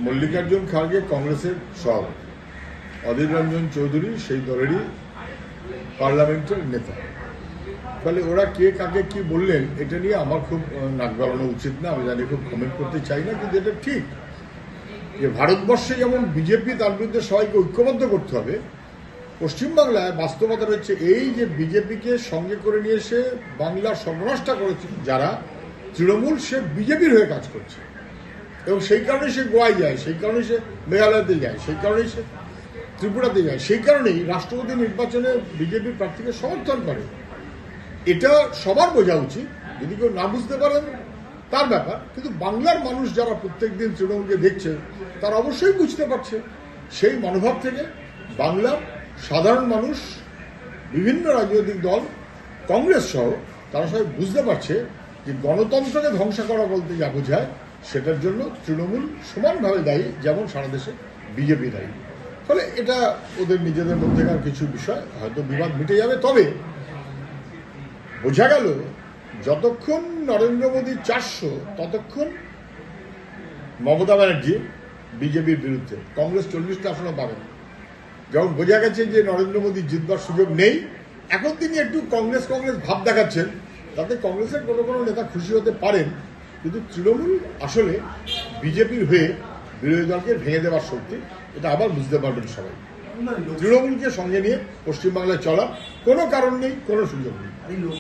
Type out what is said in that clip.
মল্লিকার্জুন খাড়গে কংগ্রেসের সভাপতি, অধীর রঞ্জন চৌধুরী সেই দলেরই পার্লামেন্টের নেতা। ফলে ওরা কে কাকে কি বললেন এটা নিয়ে আমার খুব নাক গলানো উচিত না, আমি জানি খুব কমেন্ট করতে চাই না, কিন্তু এটা ঠিক যে ভারতবর্ষে যেমন বিজেপি তার বিরুদ্ধে সবাইকে ঐক্যবদ্ধ করতে হবে, পশ্চিমবাংলায় বাস্তবতা রয়েছে এই যে বিজেপিকে সঙ্গে করে নিয়ে এসে বাংলার সর্বনাশটা করেছে যারা তৃণমূল, সে বিজেপির হয়ে কাজ করছে এবং সেই কারণে সে গোয়ায় যায়, সেই কারণে সে মেঘালয়তে যায়, সেই কারণেই সে ত্রিপুরাতে যায়, সেই কারণেই রাষ্ট্রপতি নির্বাচনে বিজেপি প্রার্থীকে সমর্থন করে। এটা সবার বোঝা উচিত, যদি কেউ না বুঝতে পারেন তার ব্যাপার, কিন্তু বাংলার মানুষ যারা প্রত্যেক দিন তৃণমূলকে দেখছে তারা অবশ্যই বুঝতে পারছে। সেই মনোভাব থেকে বাংলার সাধারণ মানুষ, বিভিন্ন রাজনৈতিক দল, কংগ্রেস সহ তারা সবাই বুঝতে পারছে যে গণতন্ত্রকে ধ্বংস করা বলতে যা বোঝায় সেটার জন্য তৃণমূল সমানভাবে দায়ী, যেমন সারা দেশে বিজেপি দায়ী। ফলে এটা ওদের নিজেদের মধ্যেকার কিছু বিষয়, হয়তো বিবাদ মিটে যাবে। তবে বোঝা গেল যতক্ষণ নরেন্দ্র মোদী 400 ততক্ষণ মমতা ব্যানার্জি বিজেপির বিরুদ্ধে, কংগ্রেস 40টা আসনে পাবেন। যখন বোঝা গেছে যে নরেন্দ্র মোদী জিতবার সুযোগ নেই, এখন তিনি একটু কংগ্রেস ভাব দেখাচ্ছেন, তাতে কংগ্রেসের কোনো নেতা খুশি হতে পারেন, কিন্তু তৃণমূল আসলে বিজেপির হয়ে বিরোধী দলকে ভেঙে দেওয়ার শক্তি, এটা আবার বুঝতে পারবেন সবাই। তৃণমূলকে সঙ্গে নিয়ে পশ্চিমবাংলায় চলার কোনো কারণ নেই, কোনো সুযোগ নেই।